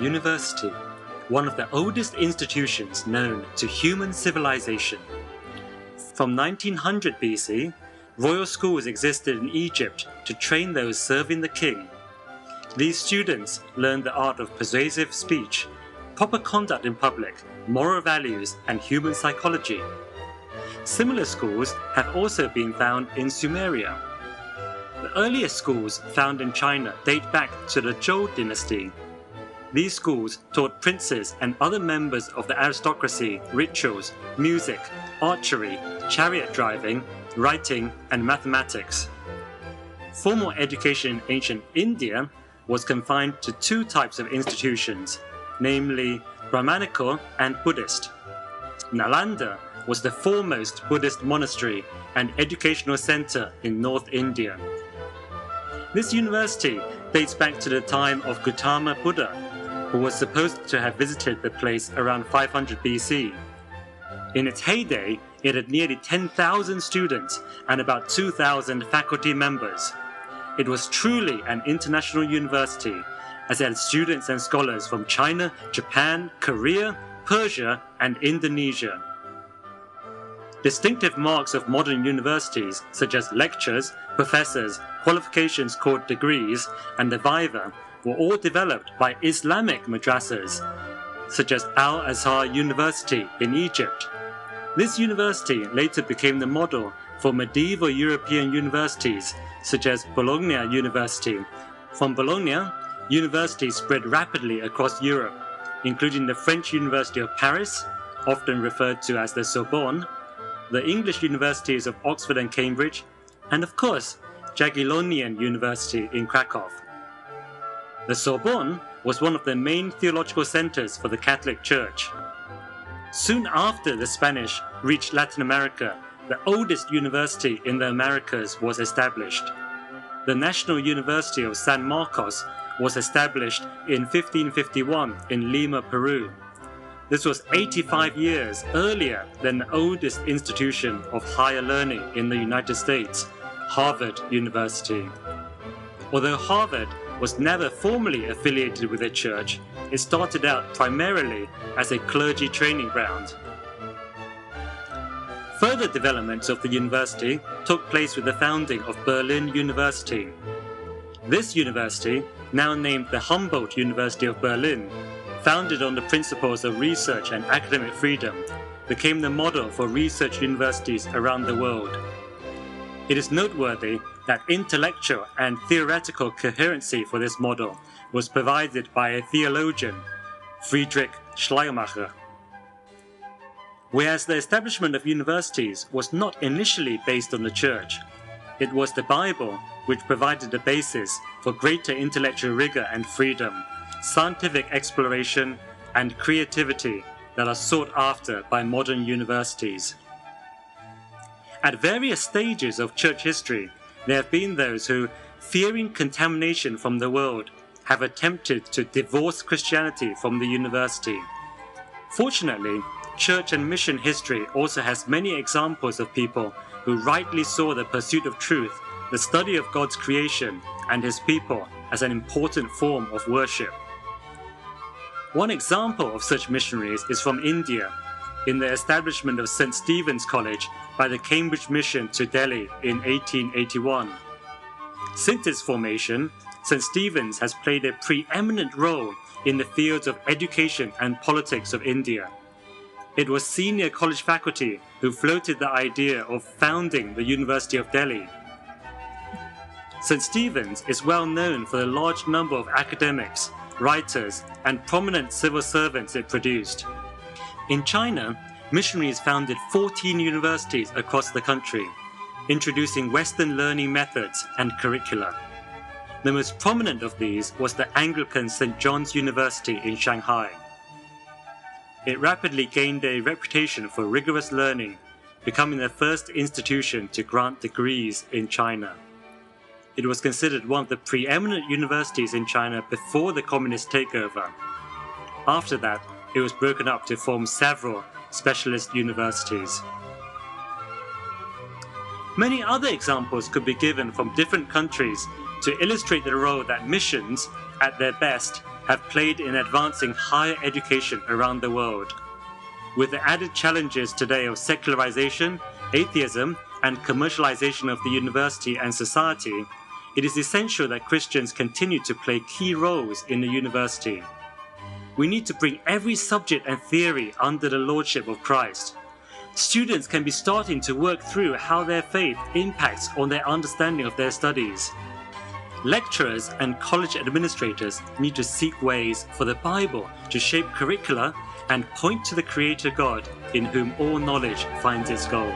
university, one of the oldest institutions known to human civilization. From 1900 BC, royal schools existed in Egypt to train those serving the king. These students learned the art of persuasive speech, proper conduct in public, moral values, and human psychology. Similar schools have also been found in Sumeria. The earliest schools found in China date back to the Zhou dynasty. These schools taught princes and other members of the aristocracy rituals, music, archery, chariot driving, writing, and mathematics. Formal education in ancient India was confined to two types of institutions, namely Brahmanical and Buddhist. Nalanda was the foremost Buddhist monastery and educational center in North India. This university dates back to the time of Gautama Buddha, who was supposed to have visited the place around 500 BC. In its heyday, it had nearly 10,000 students and about 2,000 faculty members. It was truly an international university, as it had students and scholars from China, Japan, Korea, Persia, and Indonesia. Distinctive marks of modern universities, such as lectures, professors, qualifications called degrees, and the viva, were all developed by Islamic madrasas, such as Al-Azhar University in Egypt. This university later became the model for medieval European universities, such as Bologna University. From Bologna, universities spread rapidly across Europe, including the French University of Paris, often referred to as the Sorbonne, the English universities of Oxford and Cambridge, and of course, Jagiellonian University in Krakow. The Sorbonne was one of the main theological centers for the Catholic Church. Soon after the Spanish reached Latin America, the oldest university in the Americas was established. The National University of San Marcos was established in 1551 in Lima, Peru. This was 85 years earlier than the oldest institution of higher learning in the United States, Harvard University. Although Harvard was never formally affiliated with the church, it started out primarily as a clergy training ground. Further developments of the university took place with the founding of Berlin University. This university, now named the Humboldt University of Berlin, founded on the principles of research and academic freedom, became the model for research universities around the world. It is noteworthy that intellectual and theoretical coherency for this model was provided by a theologian, Friedrich Schleiermacher. Whereas the establishment of universities was not initially based on the church, it was the Bible which provided the basis for greater intellectual rigor and freedom, scientific exploration, and creativity that are sought after by modern universities. At various stages of church history, there have been those who, fearing contamination from the world, have attempted to divorce Christianity from the university. Fortunately, church and mission history also has many examples of people who rightly saw the pursuit of truth, the study of God's creation, and His people as an important form of worship. One example of such missionaries is from India, in the establishment of St. Stephen's College by the Cambridge Mission to Delhi in 1881. Since its formation, St. Stephen's has played a preeminent role in the fields of education and politics of India. It was senior college faculty who floated the idea of founding the University of Delhi. St. Stephen's is well known for the large number of academics, writers, and prominent civil servants it produced. In China, missionaries founded 14 universities across the country, introducing Western learning methods and curricula. The most prominent of these was the Anglican St. John's University in Shanghai. It rapidly gained a reputation for rigorous learning, becoming the first institution to grant degrees in China. It was considered one of the preeminent universities in China before the communist takeover. After that, it was broken up to form several specialist universities. Many other examples could be given from different countries to illustrate the role that missions, at their best, have played in advancing higher education around the world. With the added challenges today of secularization, atheism, and commercialization of the university and society, it is essential that Christians continue to play key roles in the university. We need to bring every subject and theory under the lordship of Christ. Students can be starting to work through how their faith impacts on their understanding of their studies. Lecturers and college administrators need to seek ways for the Bible to shape curricula and point to the Creator God in whom all knowledge finds its goal.